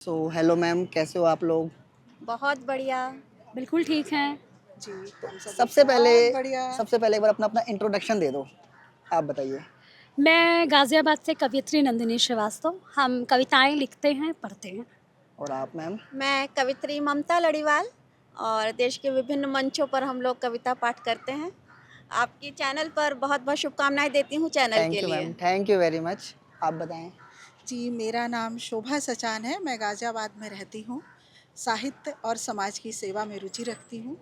Hello ma'am, कैसे हो आप लोग? बहुत बढ़िया। बिल्कुल ठीक हैं। जी, हम सब सबसे पहले बहुत बढ़िया। सबसे पहले एक बार अपना इंट्रोडक्शन दे दो। आप बताइए। मैं गाज़ियाबाद से कवियत्री नंदिनी श्रीवास्तव। हम कविताएँ लिखते हैं, पढ़ते हैं। और आप मैम? मैं कवित्री ममता लड़ीवाल और देश के विभिन्न मंचों पर हम लोग कविता पाठ करते हैं। आपकी चैनल पर बहुत बहुत शुभकामनाएं देती हूँ चैनल के थैंक यू लिए। Ma'am, thank you very much. आप बताएं। जी, मेरा नाम शोभा सचान है, मैं गाज़ियाबाद में रहती हूँ। साहित्य और समाज की सेवा में रुचि रखती हूँ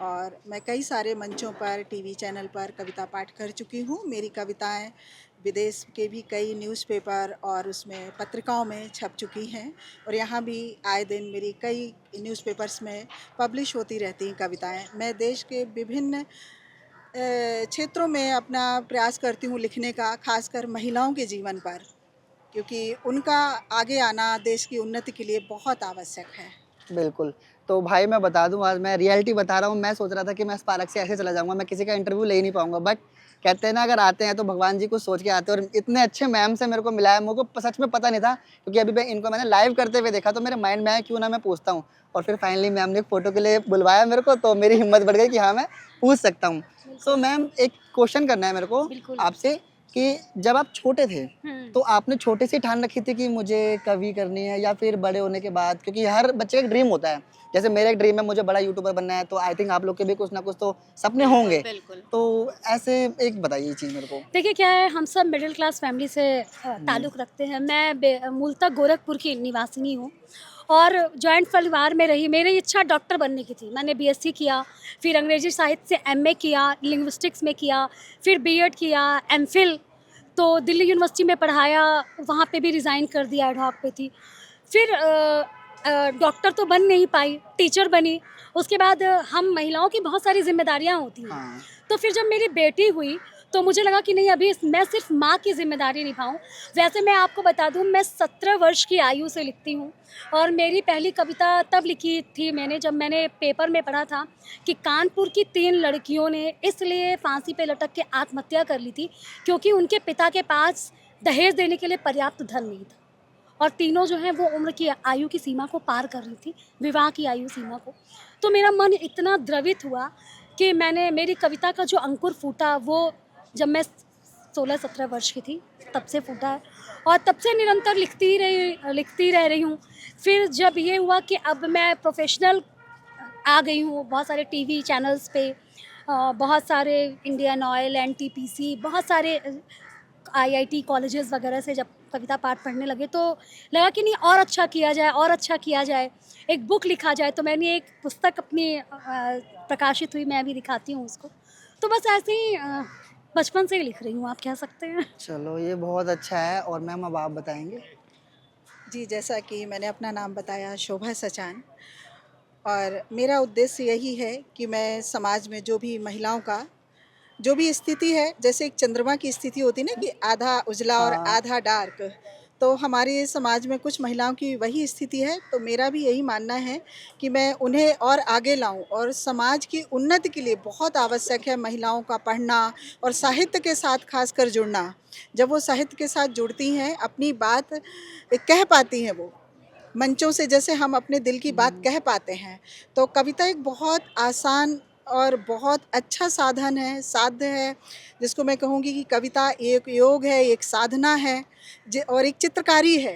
और मैं कई सारे मंचों पर, टीवी चैनल पर कविता पाठ कर चुकी हूँ। मेरी कविताएं विदेश के भी कई न्यूज़पेपर और उसमें पत्रिकाओं में छप चुकी हैं और यहाँ भी आए दिन मेरी कई न्यूज़पेपर्स में पब्लिश होती रहती हैं कविताएं। मैं देश के विभिन्न क्षेत्रों में अपना प्रयास करती हूँ लिखने का, खासकर महिलाओं के जीवन पर, क्योंकि उनका आगे आना देश की उन्नति के लिए बहुत आवश्यक है। बिल्कुल। तो भाई मैं बता दूं, आज मैं रियलिटी बता रहा हूँ। मैं सोच रहा था कि मैं इस पार्क से ऐसे चला जाऊंगा, मैं किसी का इंटरव्यू ले ही नहीं पाऊंगा, बट कहते हैं ना, अगर आते हैं तो भगवान जी कुछ सोच के आते हैं। और इतने अच्छे मैम से मेरे को मिला है, मेरे को सच में पता नहीं था, क्योंकि अभी मैं इनको मैंने लाइव करते हुए देखा तो मेरे माइंड में आया क्यों ना मैं पूछता हूँ। और फिर फाइनली मैम ने एक फ़ोटो के लिए बुलवाया मेरे को, तो मेरी हिम्मत बढ़ गई कि हाँ, मैं पूछ सकता हूँ। सो मैम, एक क्वेश्चन करना है मेरे को बिल्कुल। आपसे कि जब आप छोटे थे हुँ। तो आपने छोटे से ठान रखी थी कि मुझे कवि करनी है, या फिर बड़े होने के बाद? क्योंकि हर बच्चे का एक ड्रीम होता है। जैसे मेरा एक ड्रीम है, मुझे बड़ा यूट्यूबर बनना है, तो आई थिंक आप लोग के भी कुछ ना कुछ तो सपने होंगे। बिल्कुल। तो ऐसे एक बताइए ये चीज़ मेरे को। देखिए क्या है, हम सब मिडिल क्लास फैमिली से ताल्लुक़ रखते हैं। मैं मूलतः गोरखपुर की निवासिनी हूँ और जॉइंट परिवार में रही। मेरी इच्छा डॉक्टर बनने की थी। मैंने बीएससी किया, फिर अंग्रेजी साहित्य से एमए किया, लिंग्विस्टिक्स में किया, फिर बीएड किया, एमफिल तो दिल्ली यूनिवर्सिटी में पढ़ाया, वहाँ पे भी रिज़ाइन कर दिया, एड हॉक पे थी। फिर डॉक्टर तो बन नहीं पाई, टीचर बनी। उसके बाद हम महिलाओं की बहुत सारी ज़िम्मेदारियाँ होती हैं। हाँ। तो फिर जब मेरी बेटी हुई तो मुझे लगा कि नहीं, अभी मैं सिर्फ माँ की ज़िम्मेदारी निभाऊं। वैसे मैं आपको बता दूं, मैं 17 वर्ष की आयु से लिखती हूँ और मेरी पहली कविता तब लिखी थी मैंने, जब मैंने पेपर में पढ़ा था कि कानपुर की 3 लड़कियों ने इसलिए फांसी पे लटक के आत्महत्या कर ली थी क्योंकि उनके पिता के पास दहेज देने के लिए पर्याप्त धन नहीं था और तीनों जो हैं वो उम्र की आयु की सीमा को पार कर रही थी, विवाह की आयु सीमा को। तो मेरा मन इतना द्रवित हुआ कि मेरी कविता का जो अंकुर फूटा वो जब मैं 16-17 वर्ष की थी, तब से फूटा है और तब से निरंतर लिखती रह रही हूँ। फिर जब ये हुआ कि अब मैं प्रोफ़ेशनल आ गई हूँ, बहुत सारे टीवी चैनल्स पे बहुत सारे इंडियन ऑयल, एनटीपीसी, बहुत सारे आईआईटी कॉलेजेस वगैरह से जब कविता पाठ पढ़ने लगे तो लगा कि नहीं, और अच्छा किया जाए, और अच्छा किया जाए, एक बुक लिखा जाए। तो मैंने एक पुस्तक अपनी प्रकाशित हुई, मैं अभी दिखाती हूँ उसको। तो बस ऐसे ही बचपन से ही लिख रही हूँ, आप कह सकते हैं। चलो, ये बहुत अच्छा है। और मैम अब आप बताएंगे। जी, जैसा कि मैंने अपना नाम बताया, शोभा सचान, और मेरा उद्देश्य यही है कि मैं समाज में जो भी महिलाओं का जो भी स्थिति है, जैसे एक चंद्रमा की स्थिति होती है ना कि आधा उजला और हाँ। आधा डार्क, तो हमारे समाज में कुछ महिलाओं की वही स्थिति है। तो मेरा भी यही मानना है कि मैं उन्हें और आगे लाऊं, और समाज की उन्नति के लिए बहुत आवश्यक है महिलाओं का पढ़ना और साहित्य के साथ खासकर जुड़ना। जब वो साहित्य के साथ जुड़ती हैं, अपनी बात कह पाती हैं, वो मंचों से जैसे हम अपने दिल की बात कह पाते हैं, तो कविता एक बहुत आसान और बहुत अच्छा साधन है, साध्य है, जिसको मैं कहूँगी कि कविता एक योग है, एक साधना है, और एक चित्रकारी है।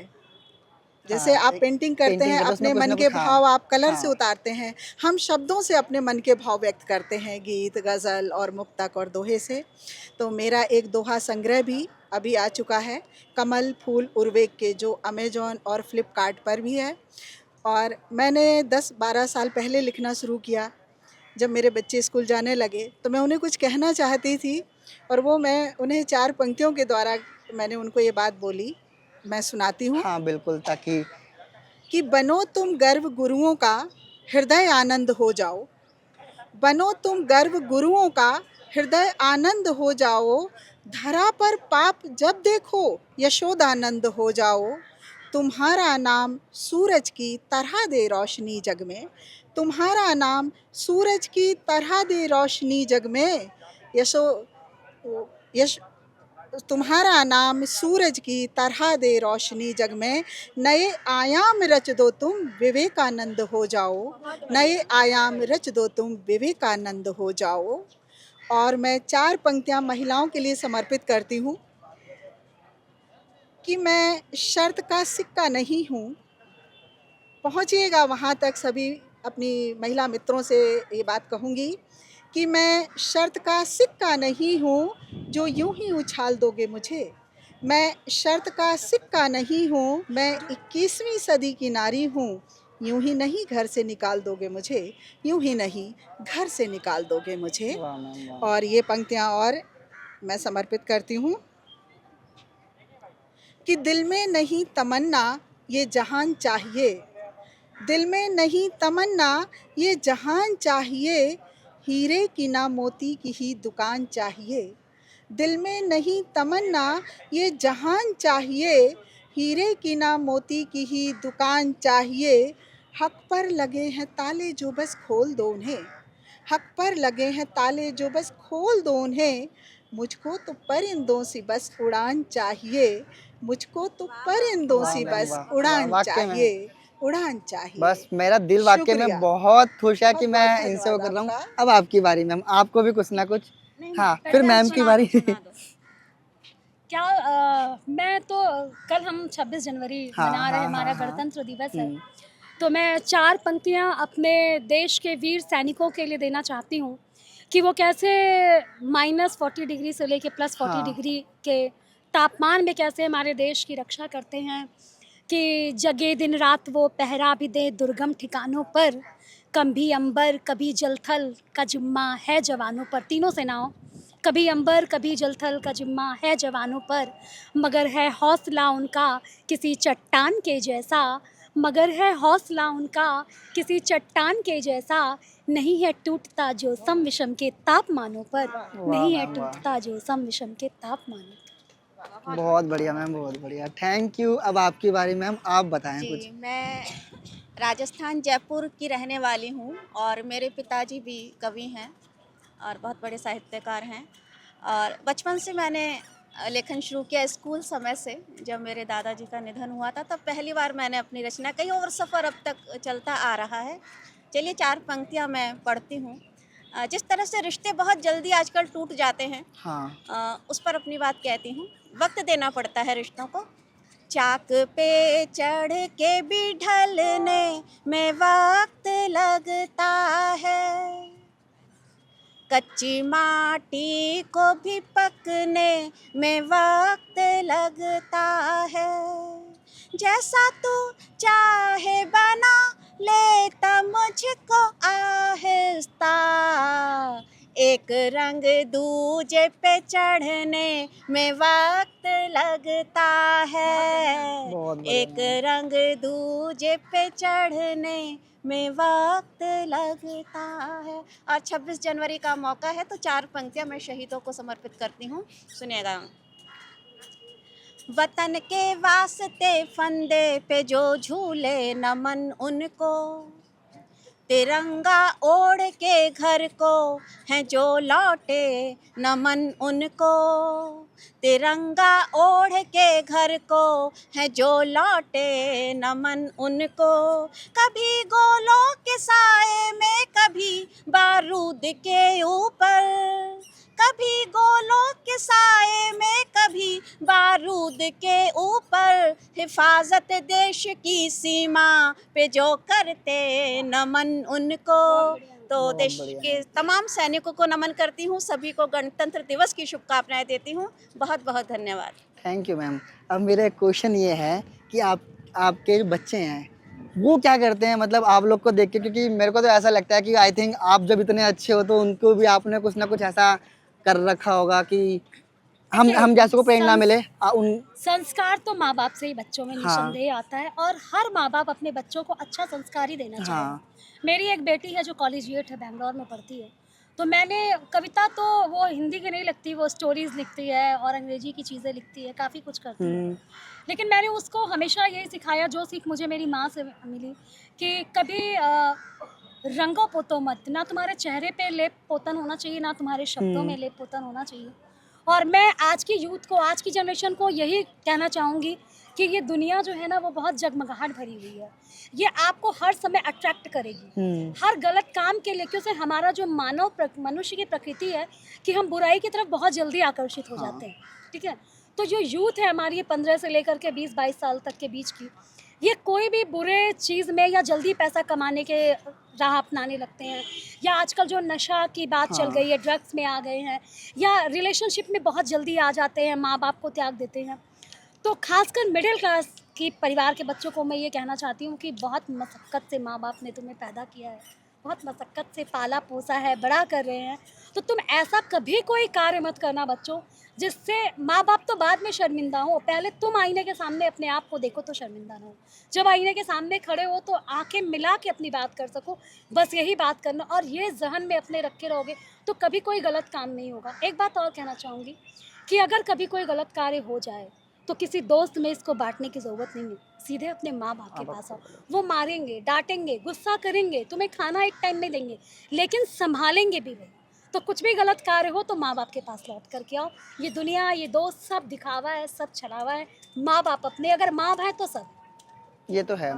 जैसे हाँ, आप एक पेंटिंग करते पेंटिंग हैं, करते उसमें अपने कुछ मन ना के कुछ। हाँ। भाव आप कलर से हाँ। उतारते हैं, हम शब्दों से अपने मन के भाव व्यक्त करते हैं, गीत, गज़ल और मुक्तक और दोहे से। तो मेरा एक दोहा संग्रह भी अभी आ चुका है, कमल फूल उर्वेक के, जो अमेज़न और फ्लिपकार्ट पर भी है। और मैंने 10-12 साल पहले लिखना शुरू किया। जब मेरे बच्चे स्कूल जाने लगे तो मैं उन्हें कुछ कहना चाहती थी, और वो मैं उन्हें 4 पंक्तियों के द्वारा मैंने उनको ये बात बोली, मैं सुनाती हूँ हाँ बिल्कुल, ताकि कि बनो तुम गर्व गुरुओं का, हृदय आनंद हो जाओ। बनो तुम गर्व गुरुओं का, हृदय आनंद हो जाओ। धरा पर पाप जब देखो, यशोदानंद हो जाओ। तुम्हारा नाम सूरज की तरह दे रोशनी जग में। तुम्हारा नाम सूरज की तरह दे रोशनी जग में। यशो यश तुम्हारा नाम सूरज की तरह दे रोशनी जग में, नए आयाम रच दो तुम विवेकानंद हो जाओ, नए आयाम रच दो तुम विवेकानंद हो जाओ। और मैं 4 पंक्तियां महिलाओं के लिए समर्पित करती हूँ कि मैं शर्त का सिक्का नहीं हूँ। पहुँचिएगा वहाँ तक, सभी अपनी महिला मित्रों से ये बात कहूँगी कि मैं शर्त का सिक्का नहीं हूँ जो यूं ही उछाल दोगे मुझे। मैं शर्त का सिक्का नहीं हूँ, मैं 21वीं सदी की नारी हूँ, यूं ही नहीं घर से निकाल दोगे मुझे, यूं ही नहीं घर से निकाल दोगे मुझे। वाह मैम वाह। और ये पंक्तियाँ और मैं समर्पित करती हूँ कि दिल में नहीं तमन्ना ये जहान चाहिए, दिल में नहीं तमन्ना ये जहान चाहिए, हीरे की ना मोती की ही दुकान चाहिए। दिल में नहीं तमन्ना ये जहान चाहिए, हीरे की ना मोती की ही दुकान चाहिए। हक पर लगे हैं ताले जो बस खोल दो उन्हें, हक पर लगे हैं ताले जो बस खोल दो उन्हें। मुझको तो परिंदों सी बस उड़ान चाहिए, मुझको तो परिंदों वाह सी मैम बस वाह। उड़ान वाकई में चाहिए, उड़ान चाहिए। बस मेरा दिल वाकई में शुक्रिया। बहुत खुश है कि बहुत मैं बहुत इनसे वो धन्यवाद कर रहा हूँ। आपका। अब आपकी बारी मैम, आपको भी कुछ ना कुछ। हाँ फिर पहले आप मैम की बारी। क्या मैं तो कल हम 26 जनवरी हाँ मना रहे हैं, हाँ हमारा हाँ हाँ। गणतंत्र दिवस है। हम्म, तो मैं 4 पंक्तियाँ अपने देश के वीर सैनिकों के लिए देना चाहती हूँ कि वो कैसे -40 डिग्री से लेके +40 हाँ डिग्री के तापमान में कैसे हमारे देश की रक्षा करते हैं, कि जगे दिन रात वो पहरा भी दे दुर्गम ठिकानों पर, कभी अंबर कभी जलथल का जिम्मा है जवानों पर। तीनों सेनाओं, कभी अंबर कभी जलथल का जिम्मा है जवानों पर, मगर है हौसला उनका किसी चट्टान के जैसा, मगर है हौसला उनका किसी चट्टान के जैसा, नहीं है टूटता जो सम विषम के तापमानों पर, वाह नहीं है मैम वाह। टूटता जो सम विषम के तापमानों पर। बहुत बढ़िया मैम बहुत बढ़िया, थैंक यू। अब आपकी बारी मैम, आप बताएं कुछ। जी, मैं राजस्थान जयपुर की रहने वाली हूँ और मेरे पिताजी भी कवि हैं और बहुत बड़े साहित्यकार हैं। और बचपन से मैंने लेखन शुरू किया, स्कूल समय से। जब मेरे दादाजी का निधन हुआ था तब पहली बार मैंने अपनी रचना कही और सफ़र अब तक चलता आ रहा है। चलिए 4 पंक्तियाँ मैं पढ़ती हूँ। जिस तरह से रिश्ते बहुत जल्दी आजकल टूट जाते हैं, हाँ उस पर अपनी बात कहती हूँ। वक्त देना पड़ता है रिश्तों को। चाक पे चढ़ के भी ढलने में वक्त लगता है, कच्ची माटी को भी पकने में वक्त लगता है। जैसा तू चाहे बना लेता मुझको आहिस्ता, एक रंग दूजे पे चढ़ने में वक्त लगता है, बहुत बढ़िया एक मैम। रंग दूजे पे चढ़ने में वक्त लगता है। और 26 जनवरी का मौका है तो 4 पंक्तियां मैं शहीदों को समर्पित करती हूँ, सुनिएगा। वतन के वास्ते फंदे पे जो झूले नमन उनको, तिरंगा ओढ़ के घर को हैं जो लौटे नमन उनको, तिरंगा ओढ़ के घर को हैं जो लौटे नमन उनको। कभी गोलों के साए में, कभी बारूद के ऊपर, कभी गोलों के साए में, कभी बारूद के ऊपर, हिफाजत देश की सीमा पे जो करते नमन उनको। तो बहुत देश बढ़िया के मैम। तमाम सैनिकों को नमन करती हूँ, सभी को गणतंत्र दिवस की शुभकामनाएं देती हूँ। बहुत बहुत धन्यवाद। Thank you ma'am. अब मेरा एक क्वेश्चन ये है कि आपके जो बच्चे हैं वो क्या करते हैं, मतलब आप लोग को देख के, क्योंकि मेरे को तो ऐसा लगता है कि आई थिंक आप जब इतने अच्छे हो तो उनको भी आपने कुछ ना कुछ ऐसा कर रखा होगा कि हम जैसे को प्रेरणा मिले उन। संस्कार तो माँ बाप से ही बच्चों में हाँ निसंदेह आता है और हर माँ बाप अपने बच्चों को अच्छा संस्कार ही देना चाहिए। हाँ मेरी एक बेटी है जो कॉलेजिएट है, बैंगलोर में पढ़ती है। तो मैंने कविता तो वो हिंदी की नहीं लिखती, वो स्टोरीज लिखती है और अंग्रेजी की चीज़ें लिखती है, काफ़ी कुछ करती है। लेकिन मैंने उसको हमेशा यही सिखाया, जो सीख मुझे मेरी माँ से मिली, कि कभी रंगो पोतो मत, ना तुम्हारे चेहरे पे लेप पोतन होना चाहिए, ना तुम्हारे शब्दों में लेप पोतन होना चाहिए। और मैं आज की यूथ को, आज की जनरेशन को यही कहना चाहूँगी कि ये दुनिया जो है ना वो बहुत जगमगाहट भरी हुई है। ये आपको हर समय अट्रैक्ट करेगी हर गलत काम के लिए, क्योंकि हमारा जो मनुष्य की प्रकृति है कि हम बुराई की तरफ बहुत जल्दी आकर्षित हो जाते हैं। ठीक है, तो जो यूथ है हमारी, ये 15 से लेकर के 20-22 साल तक के बीच की, ये कोई भी बुरे चीज़ में या जल्दी पैसा कमाने के राह अपनाने लगते हैं, या आजकल जो नशा की बात चल गई है, ड्रग्स में आ गए हैं, या रिलेशनशिप में बहुत जल्दी आ जाते हैं, माँ बाप को त्याग देते हैं। तो खासकर मिडिल क्लास की परिवार के बच्चों को मैं ये कहना चाहती हूँ कि बहुत मशक्क़त से माँ बाप ने तुम्हें पैदा किया है, बहुत मशक्क़त से पाला पोसा है, बड़ा कर रहे हैं, तो तुम ऐसा कभी कोई कार्य मत करना बच्चों जिससे माँ बाप तो बाद में शर्मिंदा हो। पहले तुम आईने के सामने अपने आप को देखो तो शर्मिंदा ना हो। जब आईने के सामने खड़े हो तो आंखें मिला के अपनी बात कर सको, बस यही बात करना, और ये जहन में अपने रखे रहोगे तो कभी कोई गलत काम नहीं होगा। एक बात और कहना चाहूँगी कि अगर कभी कोई गलत कार्य हो जाए तो किसी दोस्त में इसको बांटने की ज़रूरत नहीं है, सीधे अपने माँ बाप के पास आओ। वो मारेंगे, डांटेंगे, गुस्सा करेंगे, तुम्हें खाना एक टाइम में देंगे, लेकिन संभालेंगे भी वही। तो कुछ भी गलत कार्य हो तो माँ बाप के पास लौट करके आओ। ये दुनिया, ये दोस्त सब दिखावा है, सब छलावा है। माँ बाप अपने, अगर माँ है तो सब। ये तो है।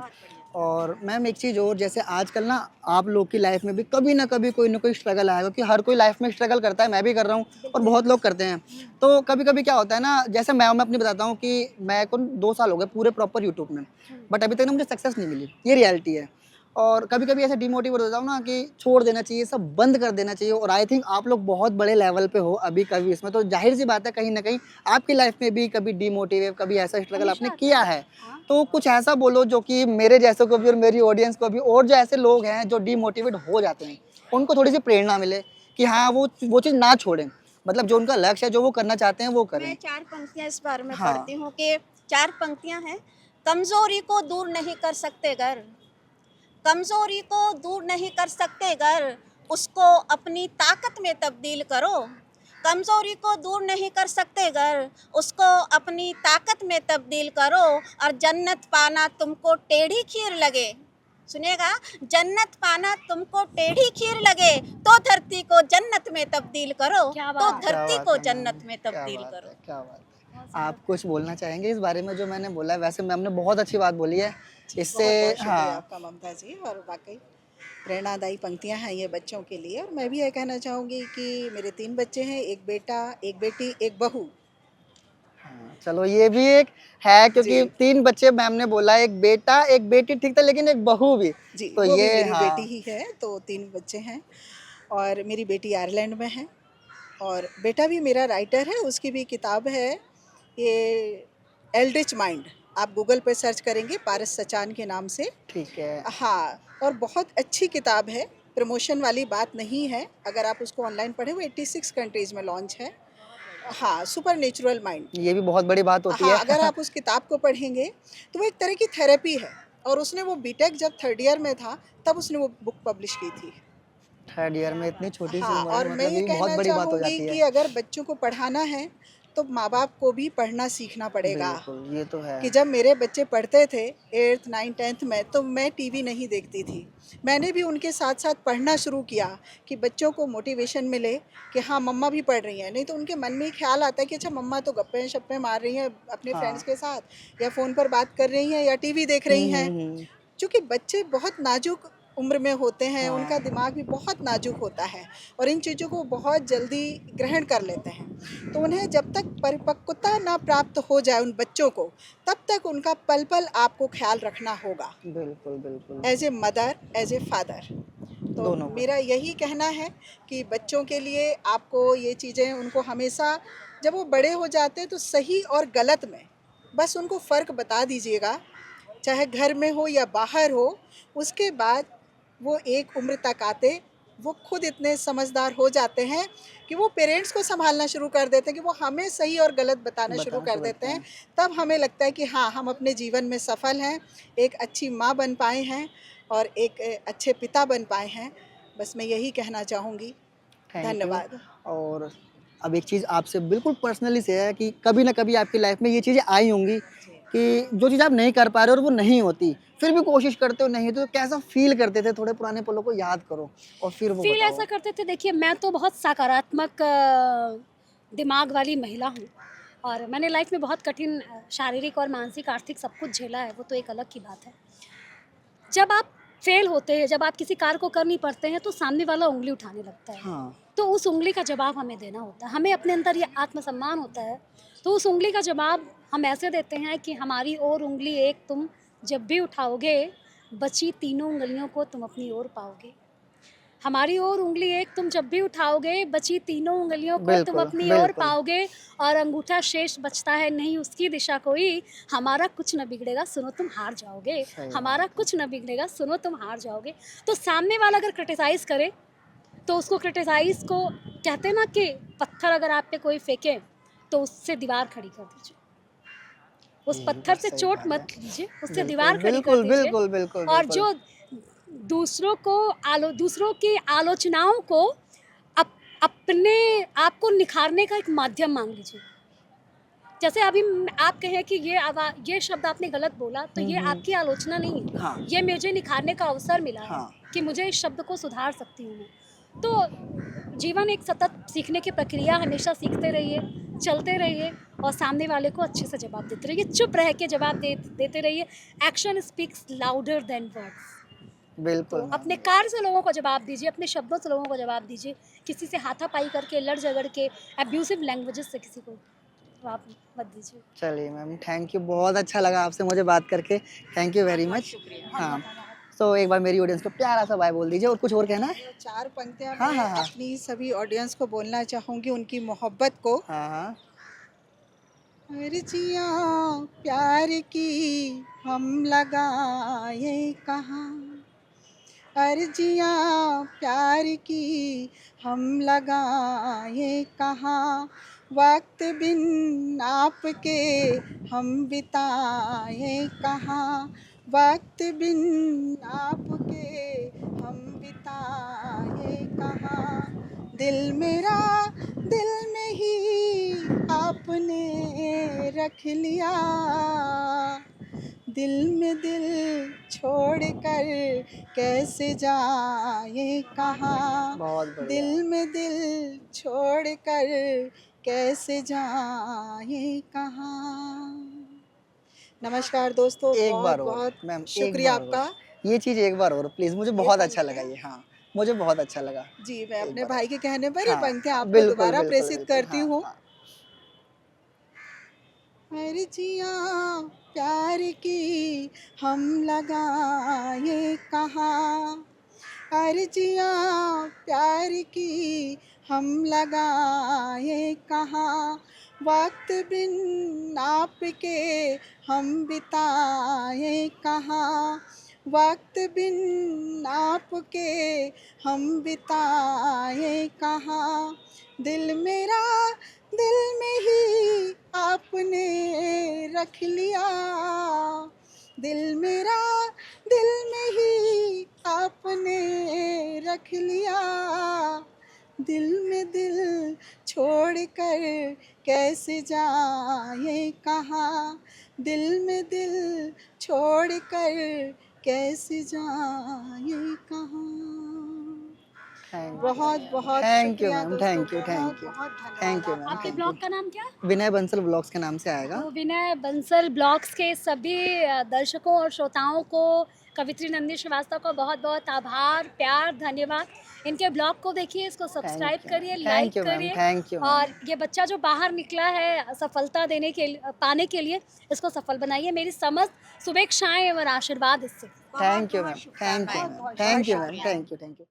और मैम एक चीज़ और, जैसे आजकल ना आप लोग की लाइफ में भी कभी ना कभी कोई ना कोई स्ट्रगल आएगा, क्योंकि हर कोई लाइफ में स्ट्रगल करता है, मैं भी कर रहा हूँ और बहुत लोग करते हैं। तो कभी कभी क्या होता है ना, जैसे मैं अपनी बताता हूँ कि मैं को 2 साल हो गए पूरे प्रॉपर यूट्यूब में, बट अभी तक ना मुझे सक्सेस नहीं मिली, ये रियलिटी है। और कभी कभी ऐसे डिमोटिवेट हो जाता हूँ ना कि छोड़ देना चाहिए, सब बंद कर देना चाहिए। और आई थिंक आप लोग बहुत बड़े लेवल पे हो अभी कभी इसमें, तो जाहिर सी बात है कहीं ना कहीं आपकी लाइफ में भी कभी डिमोटिवेट, कभी ऐसा स्ट्रगल आपने किया है। तो कुछ ऐसा बोलो जो कि मेरे जैसों को भी और मेरी ऑडियंस को भी, और जो ऐसे लोग हैं जो डिमोटिवेट हो जाते हैं, उनको थोड़ी सी प्रेरणा मिले कि हाँ वो चीज़ ना छोड़ें, मतलब जो उनका लक्ष्य है, जो वो करना चाहते हैं वो करें। मैं 4 पंक्तियाँ इस बारे में हाँ। पढ़ती हूँ कि 4 पंक्तियाँ हैं। कमज़ोरी को दूर नहीं कर सकते घर, कमज़ोरी को दूर नहीं कर सकते घर, उसको अपनी ताकत में तब्दील करो। कमज़ोरी को दूर नहीं कर सकते घर, उसको अपनी ताकत में तब्दील करो, और जन्नत पाना तुमको टेढ़ी खीर लगे, सुनिएगा, जन्नत पाना तुमको टेढ़ी खीर लगे तो धरती को जन्नत में तब्दील करो, क्या तो बात है। धरती क्या को बात है जन्नत मैम, में क्या तब्दील बात करो। है, क्या बात है। आप कुछ बोलना चाहेंगे इस बारे में जो मैंने बोला है? वैसे मैम ने बहुत अच्छी बात बोली है इससे। बहुत बहुत शुक्रिया हाँ, आपका ममता जी, और वाकई प्रेरणादायी पंक्तियां हैं ये बच्चों के लिए। और मैं भी ये कहना चाहूँगी कि मेरे 3 बच्चे हैं, एक बेटा, एक बेटी, एक बहू। हाँ, चलो ये भी एक है, क्योंकि जी 3 बच्चे मैम ने बोला, एक बेटा एक बेटी ठीक था, लेकिन एक बहू भी। जी, तो वो भी ये मेरी बेटी हाँ, ही है, तो 3 बच्चे हैं। और मेरी बेटी आयरलैंड में है, और बेटा भी मेरा राइटर है, उसकी भी किताब है ये एल्ड्रिच माइंड। आप गूगल पे सर्च करेंगे पारस सचान के नाम से। ठीक है। हाँ, और बहुत अच्छी किताब है, प्रमोशन वाली बात नहीं है। अगर आप उसको ऑनलाइन पढ़ें, वो 86 कंट्रीज़ में लॉन्च है। हाँ, सुपर नेचुरल माइंड। ये भी बहुत बड़ी बात होती हाँ, है। अगर आप उस किताब को पढ़ेंगे तो वो एक तरह की थेरेपी है। और उसने वो बीटेक जब 3rd ईयर में था तब उसने वो बुक पब्लिश की थी। 3rd ईयर में इतनी छोटी सी हाँ, उम्र और में, मैं मतलब ये ये बहुत कहना बड़ी बात हो चाहूँगी जाती कि है। अगर बच्चों को पढ़ाना है तो माँ-बाप को भी पढ़ना सीखना पड़ेगा। बिल्कुल, ये तो है। कि जब मेरे बच्चे पढ़ते थे 8th 9th 10th में, तो मैं टीवी नहीं देखती थी। मैंने भी उनके साथ-साथ पढ़ना शुरू किया कि बच्चों को मोटिवेशन मिले कि हाँ, मम्मा भी पढ़ रही हैं। नहीं तो उनके मन में ख्याल आता है कि अच्छा मम्मा तो गप्पे-शप्पे मार रही हैं अपने फ्रेंड्स हाँ। के साथ, या फ़ोन पर बात कर रही हैं, या टीवी देख रही हैं। हुँ। चूँकि बच्चे बहुत नाजुक उम्र में होते हैं, उनका हाँ, दिमाग भी बहुत नाजुक होता है और इन चीज़ों को बहुत जल्दी ग्रहण कर लेते हैं। तो उन्हें जब तक परिपक्वता ना प्राप्त हो जाए उन बच्चों को, तब तक उनका पल-पल आपको ख़्याल रखना होगा, बिल्कुल, बिल्कुल। As a mother, as a father. तो दोनों को। मेरा यही कहना है कि बच्चों के लिए आपको ये चीज़ें उनको हमेशा, जब वो बड़े हो जाते हैं तो सही और गलत में बस उनको फ़र्क बता दीजिएगा, चाहे घर में हो या बाहर हो। उसके बाद वो एक उम्र तक आते, वो खुद इतने समझदार हो जाते हैं कि वो पेरेंट्स को सँभालना शुरू कर देते हैं, कि वो हमें सही और गलत बताना शुरू बताना कर शुरू देते करते हैं। हैं। तब हमें लगता है कि हाँ, हम अपने जीवन में सफल हैं, एक अच्छी माँ बन पाए हैं और एक अच्छे पिता बन पाए हैं। बस मैं यही कहना चाहूँगी। Thank you. धन्यवाद। और अब एक चीज़ आपसे बिल्कुल पर्सनली से है कि कभी ना कभी आपकी लाइफ में ये चीज़ें आई होंगी कि जो चीज़ आप नहीं कर पा रहे हो और वो नहीं होती, फिर भी कोशिश करते हो, नहीं तो कैसा फ़ील करते थे? थोड़े पुराने पलों को याद करो और फिर वो फील बताओ। ऐसा करते थे, देखिए मैं तो बहुत सकारात्मक दिमाग वाली महिला हूँ और मैंने लाइफ में बहुत कठिन शारीरिक और मानसिक आर्थिक सब कुछ झेला है, वो तो एक अलग की बात है। जब आप फेल होते हैं, जब आप किसी कार्य को कर नहीं पाते हैं तो सामने वाला उंगली उठाने लगता है। हाँ तो उस उंगली का जवाब हमें देना होता है। हमें अपने अंदर ये आत्मसम्मान होता है, तो उस उंगली का जवाब हम ऐसे देते हैं कि हमारी और उंगली एक तुम जब भी उठाओगे, बची तीनों उंगलियों को तुम अपनी ओर पाओगे। हमारी ओर उंगली एक तुम जब भी उठाओगे, बची तीनों उंगलियों को तुम बिल्कुल अपनी ओर बिल्कुल पाओगे और अंगूठा शेष बचता है नहीं उसकी दिशा कोई। हमारा कुछ न बिगड़ेगा सुनो तुम हार जाओगे, सही हमारा कुछ न बिगड़ेगा सुनो तुम हार जाओगे। तो सामने वाला अगर क्रिटिसाइज करे तो उसको क्रिटिसाइज को कहते हैं ना कि पत्थर अगर आप पे कोई फेंके तो उससे दीवार खड़ी कर दीजिए, उस ये पत्थर बात से सही चोट बात मत है। लीजिए, उससे बिल्कुल दीवार खड़ी कर बिल्कुल दीजिए। बिल्कुल बिल्कुल और बिल्कुल। जो दूसरों की आलोचनाओं को अपने आप को निखारने का एक माध्यम मान लीजिए। जैसे अभी आप कहें कि ये शब्द आपने गलत बोला तो ये आपकी आलोचना नहीं है, हाँ ये मुझे निखारने का अवसर मिला है हाँ कि मुझे इस शब्द को सुधार सकती हूँ मैं। तो जीवन एक सतत सीखने की प्रक्रिया, हमेशा सीखते रहिए, चलते रहिए और सामने वाले को अच्छे से जवाब देते रहिए, चुप रह के जवाब देते रहिए। Action speaks louder than words. तो बिल्कुल मैम। अपने कार्य से लोगों को जवाब दीजिए, अपने शब्दों से लोगों को जवाब दीजिए। किसी से हाथापाई करके, लड़ झगड़ के, अब्यूसिव लैंग्वेजेस से किसी को जवाब मत दीजिए। चलिए मैम, थैंक यू, बहुत अच्छा लगा आपसे मुझे बात करके, थैंक यू वेरी मच। हाँ, तो एक बार मेरी ऑडियंस को प्यारा सा बाय बोल दीजिए और कुछ और कहना है? 4 पंक्तियाँ हाँ, मैं हाँ, हाँ। अपनी सभी ऑडियंस को बोलना चाहूँगी, उनकी मोहब्बत को। हाँ हाँ अर्जियाँ प्यार की हम लगाए कहाँ, अर्जियाँ प्यार की हम लगाए कहाँ, वक्त बिन आपके हम बिताए कहाँ, वक्त बिन आपके हम बिताए कहाँ, दिल मेरा दिल में ही आपने रख लिया, दिल में दिल छोड़ कर कैसे जाए कहाँ, बहुत बढ़िया। दिल में दिल छोड़ कर कैसे जाए कहाँ। नमस्कार दोस्तों, एक बार बहुत और बहुत मैम, एक शुक्रिया बार और आपका। ये चीज़ एक बार और प्लीज़, मुझे ये बहुत अच्छा लगा पंक्तियाँ ये। हाँ, मुझे बहुत अच्छा लगा। जी, मैं एक अपने बार भाई और। के कहने पर ये हाँ, पंक्तियाँ आपको बिल्कुल दोबारा बिल्कुल प्रेषित बिल्कुल। करती हाँ हूँ। हाँ अर्जियाँ प्यार की हम लगाए कहाँ, अर्जियाँ प्यार की हम लगाए कहाँ, वक्त बिन आपके हम बिताए कहाँ, वक्त बिन आपके हम बिताए कहाँ, दिल मेरा दिल में ही आपने रख लिया, दिल मेरा दिल में ही आपने रख लिया, दिल में दिल छोड़ कर कैसे जाए कहाँ, दिल में दिल छोड़ कर कैसे जाए कहाँ। बहुत बहुत थैंक यू शुक्रिया मैम, दोस्तों, थैंक यू बहुत थैंक यू बहुत थैंक यू धन्यवाद मैम, आपके आपका। थैंक ब्लॉग का नाम क्या है? यू। विनय बंसल ब्लॉग्स के नाम से आएगा। तो विनय बंसल ब्लॉग्स के सभी दर्शकों और श्रोताओं को, कवित्री नंदी श्रीवास्तव को बहुत बहुत आभार, प्यार, धन्यवाद। इनके ब्लॉग को देखिए, इसको सब्सक्राइब करिए, लाइक थैंक यू मैम, करिए। Thank you ma'am. और ये बच्चा जो बाहर निकला है सफलता पाने के लिए, इसको सफल बनाइए। मेरी समस्त शुभेच्छाएं और आशीर्वाद इससे। Thank you ma'am, thank you ma'am, thank you ma'am, thank you.